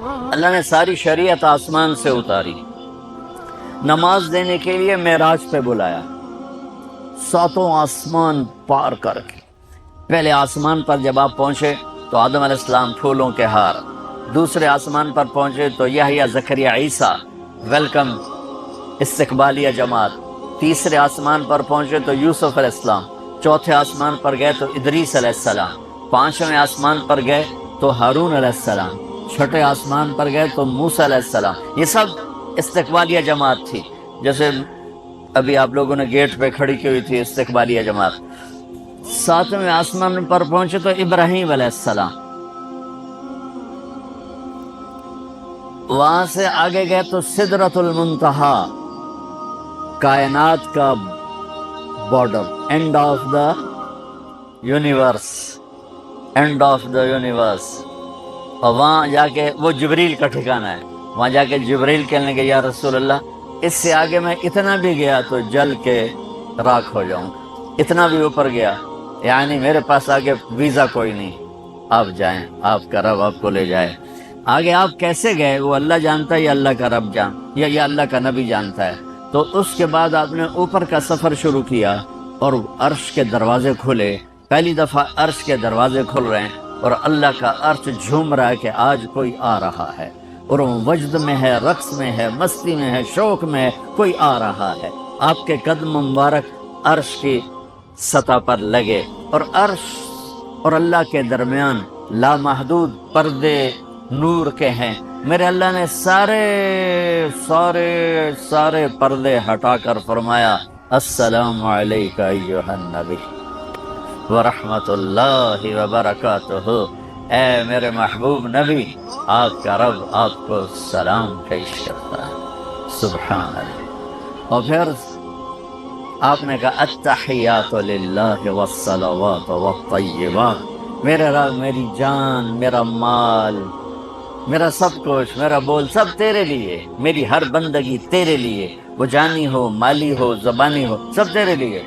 اللہ نے ساری شریعت آسمان سے اتاری، نماز دینے کے لیے معراج پہ بلایا، ساتوں آسمان پار کر کے۔ پہلے آسمان پر جب آپ پہنچے تو آدم علیہ السلام پھولوں کے ہار، دوسرے آسمان پر پہنچے تو یحییٰ زکریا عیسیٰ ویلکم استقبالیہ جماعت، تیسرے آسمان پر پہنچے تو یوسف علیہ السلام، چوتھے آسمان پر گئے تو ادریس علیہ السلام، پانچویں آسمان پر گئے تو ہارون علیہ السلام، چھٹے آسمان پر گئے تو موسیٰ علیہ السلام۔ یہ سب استقبالیہ جماعت تھی، جیسے ابھی آپ لوگوں نے گیٹ پہ کھڑی کی ہوئی تھی استقبالیہ جماعت۔ ساتویں آسمان پر پہنچے تو ابراہیم علیہ السلام، وہاں سے آگے گئے تو سدرۃ المنتہا، کائنات کا border, and of the universe, and of the universe. اور وہاں جا کے وہ جبریل کا ٹھکانہ ہے، وہاں جا کے جبریل کہنے کہ یا رسول اللہ اس سے آگے میں اتنا بھی گیا تو جل کے راکھ ہو جاؤں، اتنا بھی اوپر گیا یعنی میرے پاس آگے ویزا کوئی نہیں، آپ جائیں، آپ کا رب آپ کو لے جائے۔ آگے آپ کیسے گئے وہ اللہ جانتا ہے یا اللہ کا رب یا اللہ کا نبی جانتا ہے۔ تو اس کے بعد آپ نے اوپر کا سفر شروع کیا اور عرش کے دروازے کھلے، پہلی دفعہ عرش کے دروازے کھل رہے ہیں اور اللہ کا عرش جھوم رہا ہے کہ آج کوئی آ رہا ہے، اور وہ وجد میں ہے، رقص میں ہے، مستی میں ہے، شوق میں ہے، کوئی آ رہا ہے۔ آپ کے قدم مبارک عرش کی سطح پر لگے، اور عرش اور اللہ کے درمیان لامحدود پردے نور کے ہیں۔ میرے اللہ نے سارے سارے سارے پردے ہٹا کر فرمایا السلام علیک ایھا النبی ورحمۃ اللہ وبرکاتہ، اے میرے محبوب نبی، آپ کا رب آپ کو سلام پیش کرتا ہے۔ سبحان اللہ۔ اور پھر آپ نے کہا التحیات للہ والصلوات والطیبات، میرے رب، میری جان، میرا مال، میرا سب کچھ، میرا بول سب تیرے لیے، میری ہر بندگی تیرے لیے، وہ جانی ہو، مالی ہو، زبانی ہو، سب تیرے لیے۔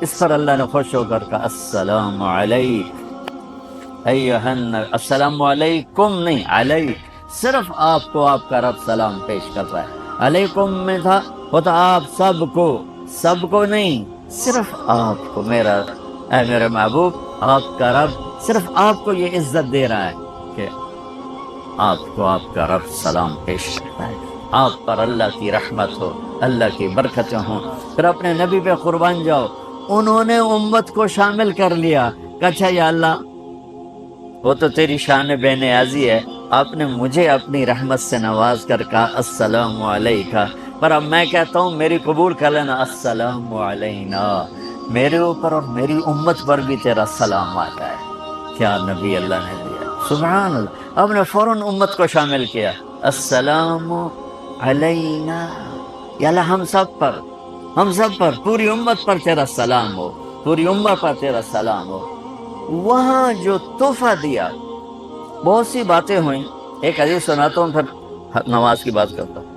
اس پر اللہ نے خوش ہو کر کہا السلام علیک ایھا النبی، السلام علیکم نہیں، علیک، صرف آپ کو آپ کا رب سلام پیش کر رہا ہے۔ علیکم میں تھا ہوتا آپ سب کو نہیں، صرف آپ کو، میرا اے میرے محبوب، آپ کا رب صرف آپ کو یہ عزت دے رہا ہے کہ آپ کو آپ کا رب سلام پیش کرتا ہے، آپ پر اللہ کی رحمت ہو، اللہ کی برکتیں ہوں۔ پھر اپنے نبی پہ قربان جاؤ، انہوں نے امت کو شامل کر لیا کہ اچھا یا اللہ وہ تو تیری شان بے نیازی ہے، آپ نے مجھے اپنی رحمت سے نواز کر کہا السلام علیکہ، پر اب میں کہتا ہوں میری قبول کر لینا السلام علینا، میرے اوپر اور میری امت پر بھی تیرا سلام آتا ہے۔ کیا نبی اللہ نے دیا، سبحان اللہ۔ اب نے فوراً امت کو شامل کیا، السلام علینا، یا اللہ ہم سب پر پوری امت پر تیرا سلام ہو، پوری امت پر تیرا سلام ہو۔ وہاں جو تحفہ دیا، بہت سی باتیں ہوئیں، ایک حدیث سناتا ہوں پھر نماز کی بات کرتا ہوں۔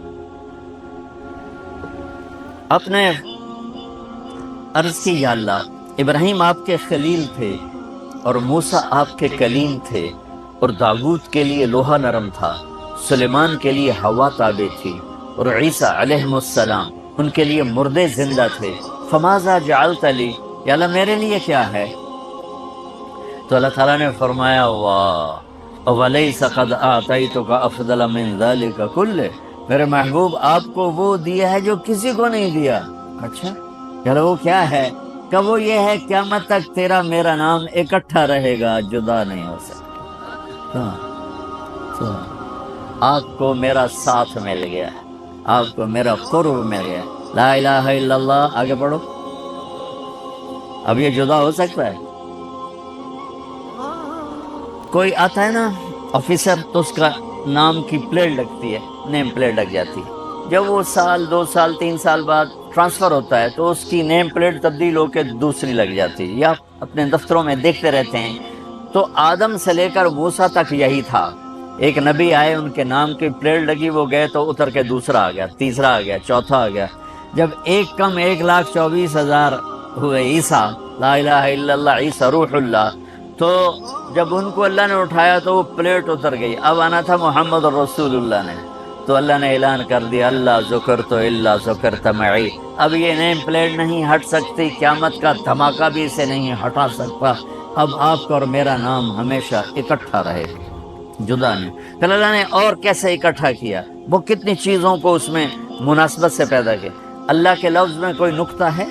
اپنے عرض کی یا اللہ ابراہیم آپ کے خلیل تھے اور موسیٰ آپ کے کلیم تھے، اور داؤد کے لیے لوہا نرم تھا، سلیمان کے لیے ہوا تابع تھی، اور عیسیٰ علیہ السلام ان کے لیے مردے زندہ تھے، فماذا جعلت لی، یا اللہ میرے لیے کیا ہے؟ تو اللہ تعالیٰ نے فرمایا واہ ولیس قد اعطیتک افضل من ذلک کلہ، میرے محبوب آپ کو وہ دیا ہے جو کسی کو نہیں دیا۔ اچھا چلو وہ کیا ہے؟ کہ وہ یہ ہے قیامت تک تیرا میرا نام اکٹھا رہے گا، جدا نہیں ہو سکتا۔ تو آپ کو میرا ساتھ مل گیا، آپ کو میرا قرب مل گیا۔ لا الہ الا اللہ، آگے پڑھو۔ اب یہ جدا ہو سکتا ہے؟ کوئی آتا ہے نا آفیسر تو اس کا نام کی پلیٹ لگتی ہے، نیم پلیٹ لگ جاتی ہے، جب وہ سال 2 سال 3 سال بعد ٹرانسفر ہوتا ہے تو اس کی نیم پلیٹ تبدیل ہو کے دوسری لگ جاتی ہے، یا اپنے دفتروں میں دیکھتے رہتے ہیں۔ تو آدم سے لے کر موسیٰ تک یہی تھا، ایک نبی آئے ان کے نام کی پلیٹ لگی، وہ گئے تو اتر کے دوسرا آ گیا، تیسرا آ گیا، چوتھا آ گیا۔ جب ایک کم 1,24,000 ہوئے عیسیٰ، لا الہ الا اللہ عیسیٰ روح اللہ، تو جب ان کو اللہ نے اٹھایا تو وہ پلیٹ اتر گئی. اب آنا تھا محمد رسول اللہ نے, تو اللہ نے اعلان کر دیا اللہ ذکرت الا ذکرت معی. اب یہ نیم پلیٹ نہیں ہٹ سکتی, قیامت کا دھماکہ بھی اسے نہیں ہٹا سکتا. اب آپ کا اور میرا نام ہمیشہ اکٹھا رہے, جدا نہیں. پھر اللہ نے اور کیسے اکٹھا کیا, وہ کتنی چیزوں کو اس میں مناسبت سے پیدا کیا. اللہ کے لفظ میں کوئی نقطہ ہے؟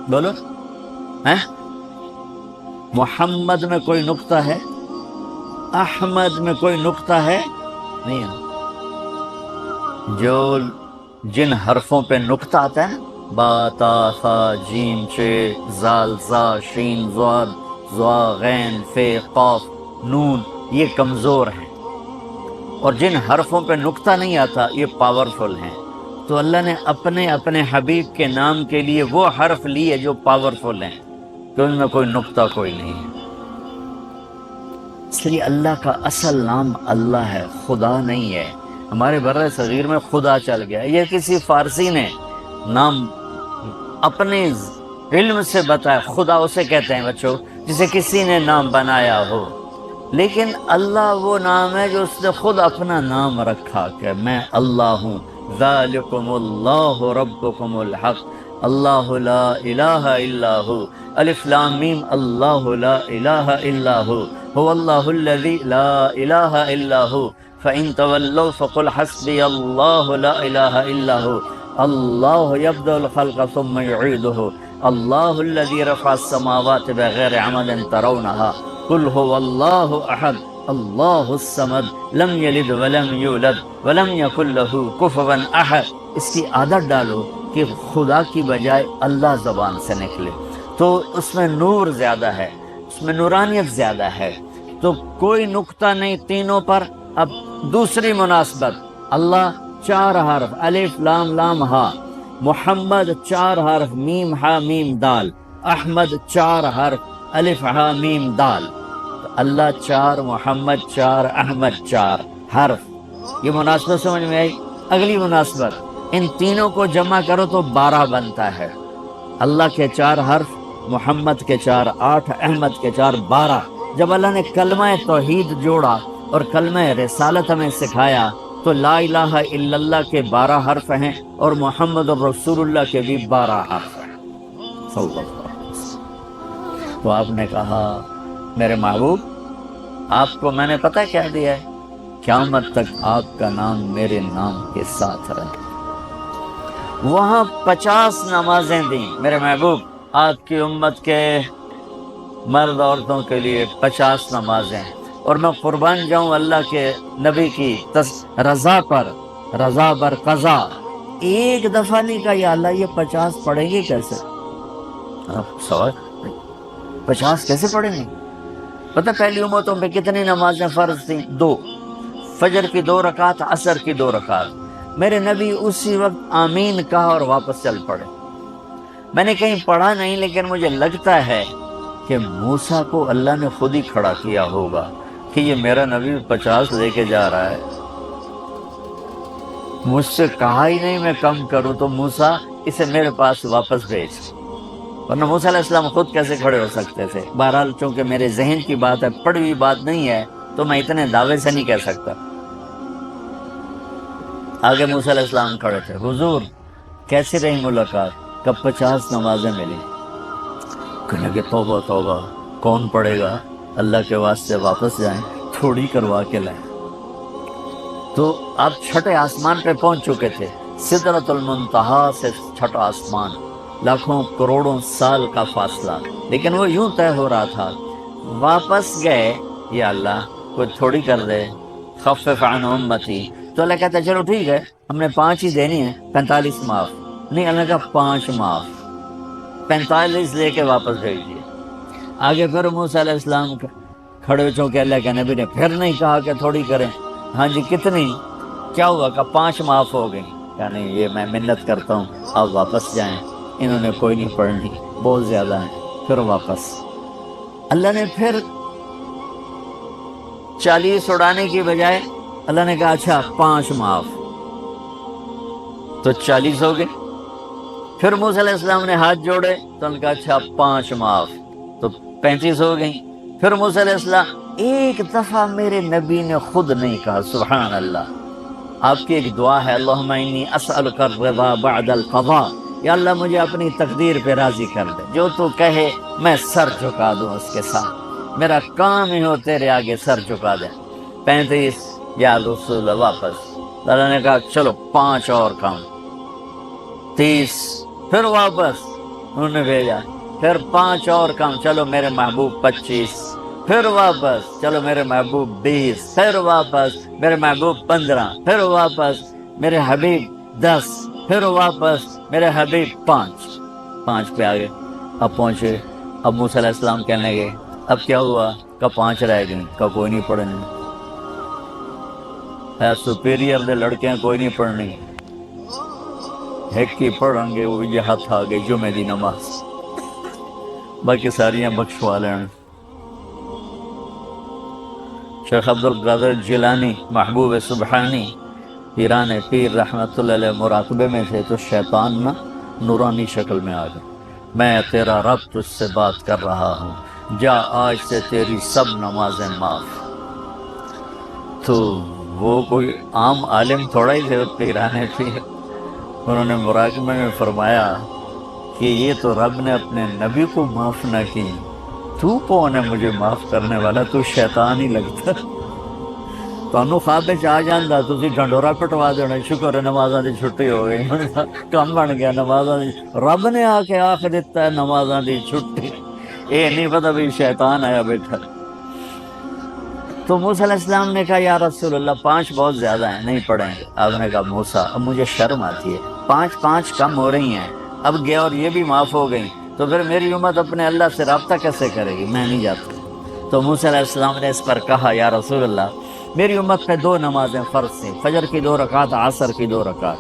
بولو ہیں؟ محمد میں کوئی نقطہ ہے؟ احمد میں کوئی نقطہ ہے؟ نہیں ہے. جو جن حرفوں پہ نقطہ آتا ہے, با تا ثا جیم چے زال زا شین ضاد ضا غین فے قاف نون, یہ کمزور ہیں. اور جن حرفوں پہ نقطہ نہیں آتا یہ پاورفل ہیں. تو اللہ نے اپنے حبیب کے نام کے لیے وہ حرف لیے جو پاورفل ہیں, کہ ان میں کوئی نقطہ کوئی نہیں ہے. اس لیے اللہ کا اصل نام اللہ ہے, خدا نہیں ہے. ہمارے بر صغیر میں خدا چل گیا, یہ کسی فارسی نے نام اپنے علم سے بتایا. خدا اسے کہتے ہیں بچوں جسے کسی نے نام بنایا ہو, لیکن اللہ وہ نام ہے جو اس نے خود اپنا نام رکھا کہ میں اللہ ہوں. ذالکم اللہ ربکم الحق اللہ لا الہ الا ہو. الف لام میم اللہ لا الہ الا ہو هو اللہ الذی لا الہ الا ہو فإن تولوا فقل حسبی اللہ لا الہ الا ہو اللہ یبدأ الخلق ثم یعیدہ اللہ الذی رفع السماوات بغیر عمد ترونها قل هو اللہ احد اللہ الصمد لم یلد ولم یولد ولم یکن له کفوا احد. اس کی عادت ڈالو کہ خدا کی بجائے اللہ زبان سے نکلے, تو اس میں نور زیادہ ہے, اس میں نورانیت زیادہ ہے. تو کوئی نقطہ نہیں تینوں پر. اب دوسری مناسبت, اللہ 4 حرف الف لام لام ہا, محمد 4 حرف میم ہا میم دال, احمد 4 حرف الف ہا میم دال. اللہ 4, محمد 4, احمد 4 حرف. یہ مناسبت سمجھ میں آئی؟ اگلی مناسبت, ان تینوں کو جمع کرو تو 12 بنتا ہے. اللہ کے 4 حرف, محمد کے 4 8, احمد کے 4 12. جب اللہ نے کلمہ توحید جوڑا اور کلمہ رسالت ہمیں سکھایا تو لا الہ الا اللہ کے 12 حرف ہیں اور محمد رسول اللہ کے بھی 12 حرف ہیں صلی اللہ علیہ وسلم. تو آپ نے کہا میرے محبوب آپ کو میں نے پتہ کیا دیا ہے, قیامت تک آپ کا نام میرے نام کے ساتھ رہے. وہاں 50 نمازیں دیں میرے محبوب, آپ کی امت کے مرد عورتوں کے لیے 50 نمازیں. اور میں قربان جاؤں اللہ کے نبی کی رضا پر, رضا بر قضا. ایک دفعہ نہیں کہا یا اللہ یہ 50 پڑھیں گے کیسے؟ سوال 50 کیسے پڑھیں گے؟ پتہ پہلی امتوں پہ کتنی نمازیں فرض تھیں؟ 2, فجر کی 2 رکعت, عصر کی 2 رکعت. میرے نبی اسی وقت آمین کہا اور واپس چل پڑے. میں نے کہیں پڑھا نہیں, لیکن مجھے لگتا ہے کہ موسیٰ کو اللہ نے خود ہی کھڑا کیا ہوگا کہ یہ میرا نبی 50 لے کے جا رہا ہے, مجھ سے کہا ہی نہیں میں کم کروں, تو موسیٰ اسے میرے پاس واپس بھیج. ورنہ موسیٰ علیہ السلام خود کیسے کھڑے ہو سکتے تھے؟ بہرحال چونکہ میرے ذہن کی بات ہے, پڑھی ہوئی بات نہیں ہے, تو میں اتنے دعوے سے نہیں کہہ سکتا. آگے موسیٰ علیہ السلام کھڑے تھے, حضور کیسی رہی ملاقات؟ کب 50 نمازیں ملی. کہنے کہ توبہ توبہ, کون پڑھے گا؟ اللہ کے واسطے واپس جائیں, تھوڑی کروا کے لائیں. تو آپ 6 آسمان پہ پہنچ چکے تھے, سدرۃ المنتہا سے 6 آسمان, لاکھوں کروڑوں سال کا فاصلہ, لیکن وہ یوں طے ہو رہا تھا. واپس گئے, یا اللہ کوئی تھوڑی کر دے, خفف عن امتی. تو اللہ کہتا ہے چلو ٹھیک ہے, ہم نے 5 ہی دینی ہیں, 45 معاف. نہیں, اللہ کا 5 معاف, 45 لے کے واپس بھیج دیے. آگے پھر موسیٰ علیہ السلام کھڑے ہو, چونکہ اللہ کے نبی نے پھر نہیں کہا کہ تھوڑی کریں. ہاں جی کتنی؟ کیا ہوا؟ کہ 5 معاف ہو گئی. یعنی یہ میں منت کرتا ہوں آپ واپس جائیں. انہوں نے کوئی نہیں پڑھنی, بہت زیادہ ہیں. پھر واپس اللہ نے پھر 40 اڑانے کی بجائے اللہ نے کہا اچھا 5 معاف, تو 40 ہو گئے. پھر موسیٰ علیہ السلام نے ہاتھ جوڑے تو ان کا اچھا 5 معاف, تو 35 ہو گئیں. پھر موسیٰ علیہ السلام ایک دفعہ میرے نبی نے خود نہیں کہا سبحان اللہ، آپ کی ایک دعا ہے اللہم انی اسألک الرضا بعد القضاء، یا اللہ مجھے اپنی تقدیر پہ راضی کر دے، جو تو کہے میں سر جھکا دوں اس کے ساتھ، میرا کام ہی ہو تیرے آگے سر جھکا دے۔ 35 یا رسول اللہ واپس، اللہ نے کہا چلو 5 اور کام، 30 پھر واپس انہوں نے بھیجا، پھر 5 اور کام، چلو میرے محبوب 25 پھر واپس، چلو میرے محبوب 20 پھر واپس، میرے محبوب 15 پھر واپس، میرے حبیب 10 پھر واپس، میرے حبیب 5 پہ آگے۔ اب پہنچے، اب موسیٰ علیہ السلام کہنے گئے اب کیا ہوا؟ کہ 5 رہ گئیں، کہ کوئی نہیں پڑھنے ہے، سپیریئر دے لڑکیاں کوئی نہیں پڑھنی، ایک کی پڑھیں گے وہ یہ ہاتھ آ گئی جمعے دی نماز، باقی ساریاں بخشوا لین۔ شیخ عبد القادر جیلانی محبوب سبحانی پیران پیر رحمت اللہ علیہ مراقبے میں تھے تو شیطان نہ نورانی شکل میں آ گیا، میں تیرا رب تجھ سے بات کر رہا ہوں، جا آج سے تیری سب نمازیں معاف۔ تو وہ کوئی عام عالم تھوڑا ہی تھے، پیران پیر، انہوں نے مراقبے میں فرمایا کہ یہ تو رب نے اپنے نبی کو معاف نہ کی، تو کون ہے مجھے معاف کرنے والا؟ تو شیطان ہی لگتا، تانوں خواب وچ آ جاندا تسی ڈھنڈورا پٹوا دینا، شکر ہے نمازاں دی چھٹی ہو گئی، کم بن گیا نمازاں دی، رب نے آ کے آکھ دیتا ہے نمازاں دی چھٹی، یہ نہیں پتہ بھی شیطان آیا بیٹھا۔ تو موسیٰ علیہ السلام نے کہا یا رسول اللہ 5 بہت زیادہ ہیں، نہیں پڑھیں گے۔ آپ نے کہا موسیٰ اب مجھے شرم آتی ہے، 5 کم ہو رہی ہیں، اب گیا اور یہ بھی معاف ہو گئی تو پھر میری امت اپنے اللہ سے رابطہ کیسے کرے گی؟ میں نہیں جاتا۔ تو موسیٰ علیہ السلام نے اس پر کہا یا رسول اللہ میری امت پہ 2 نمازیں فرض تھیں، فجر کی 2 رکعت، عصر کی 2 رکعت،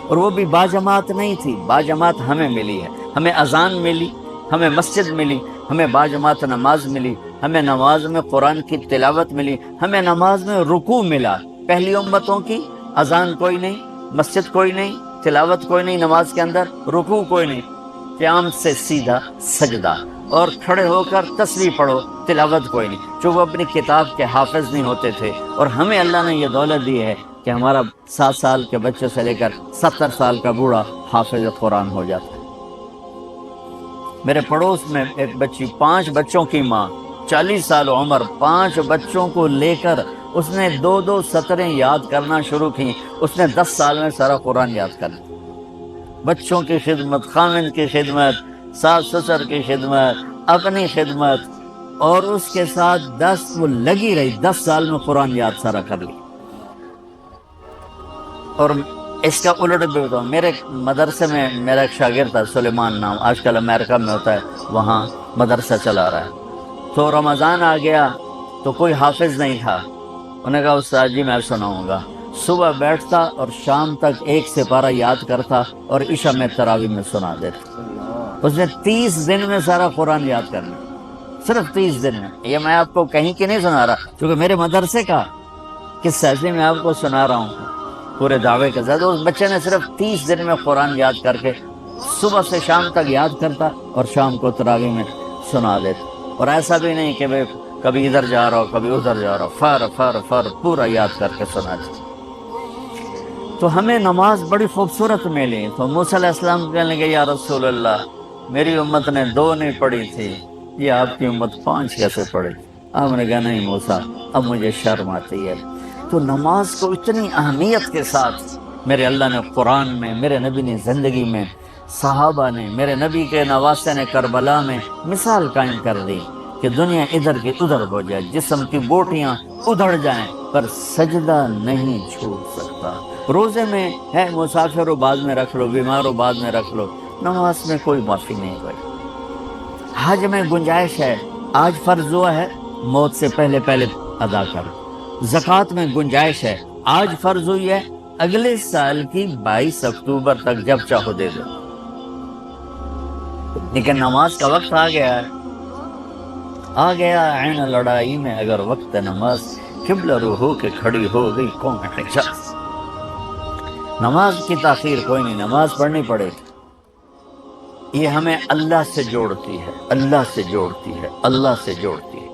اور وہ بھی باجماعت نہیں تھی، باجماعت ہمیں ملی ہے، ہمیں اذان ملی، ہمیں مسجد ملی، ہمیں باجماعت نماز ملی، ہمیں نماز میں قرآن کی تلاوت ملی، ہمیں نماز میں رکوع ملا۔ پہلی امتوں کی اذان کوئی نہیں، مسجد کوئی نہیں، تلاوت کوئی نہیں، نماز کے اندر رکوع کوئی نہیں، قیام سے سیدھا سجدہ، اور کھڑے ہو کر تسبیح پڑھو، تلاوت کوئی نہیں، جو وہ اپنی کتاب کے حافظ نہیں ہوتے تھے۔ اور ہمیں اللہ نے یہ دولت دی ہے کہ ہمارا 7 سال کے بچے سے لے کر 70 سال کا بوڑھا حافظ قرآن ہو جاتا ہے۔ میرے پڑوس میں ایک بچی، 5 بچوں کی ماں، 40 سال عمر، 5 بچوں کو لے کر اس نے 2 سطریں یاد کرنا شروع کی، اس نے 10 سال میں سارا قرآن یاد کر لیا۔ بچوں کی خدمت، خامن کی خدمت، ساس سسر کی خدمت، اپنی خدمت، اور اس کے ساتھ 10 وہ لگی رہی، 10 سال میں قرآن یاد سارا کر لی۔ اور اس کا الٹ بھی بتاؤں، میرے مدرسے میں میرا ایک شاگرد تھا سلیمان نام، آج کل امریکہ میں ہوتا ہے، وہاں مدرسہ چلا رہا ہے۔ تو رمضان آ گیا تو کوئی حافظ نہیں تھا، انہوں نے کہا استاد جی میں سناؤں گا۔ صبح بیٹھتا اور شام تک 1 سپارہ یاد کرتا اور عشاء میں تراویح میں سنا دیتا۔ اس نے 30 دن میں سارا قرآن یاد کر لیا، صرف 30 دن میں۔ یہ میں آپ کو کہیں کی نہیں سنا رہا، کیونکہ میرے مدرسے کا قصہ ہے، میں آپ کو سنا رہا ہوں پورے دعوے کے ساتھ۔ اس بچے نے صرف 30 دن میں قرآن یاد کر کے صبح سے شام تک یاد کرتا اور شام کو تراویح میں سنا دیتا، اور ایسا بھی نہیں کہ بھئی کبھی ادھر جا رہا ہو کبھی ادھر جا رہا ہو، فر پورا یاد کر کے سنا دیتا۔ تو ہمیں نماز بڑی خوبصورت ملی۔ تو موسیٰ علیہ السلام کہنے لگے یا رسول اللہ میری امت نے 2 نہیں پڑھی تھی، یہ آپ کی امت 5 کیسے پڑھی؟ آپ نے کہا نہیں موسیٰ اب مجھے شرم آتی ہے۔ تو نماز کو اتنی اہمیت کے ساتھ میرے اللہ نے قرآن میں، میرے نبی نے زندگی میں، صحابہ نے، میرے نبی کے نواسے نے کربلا میں مثال قائم کر دی کہ دنیا ادھر کی ادھر ہو جائے، جسم کی بوٹیاں ادھڑ جائیں پر سجدہ نہیں چھوٹ سکتا۔ روزے میں ہے مسافر ہو بعد میں رکھ لو، بیمار ہو بعد میں رکھ لو، نماز میں کوئی معافی نہیں ہوئی۔ حج میں گنجائش ہے، آج فرض ہوا ہے موت سے پہلے ادا کرو۔ زکوٰۃ میں گنجائش ہے، آج فرض ہوئی ہے اگلے سال کی 22 اکتوبر تک جب چاہو دے دو۔ لیکن نماز کا وقت آ گیا ہے، آ گیا عین لڑائی میں اگر وقت نماز، قبلہ رو ہو کے کھڑی ہو گئی قوم حجاز۔ نماز کی تاخیر کوئی نہیں، نماز پڑھنی پڑے گی۔ یہ ہمیں اللہ سے جوڑتی ہے، اللہ سے جوڑتی ہے، اللہ سے جوڑتی ہے۔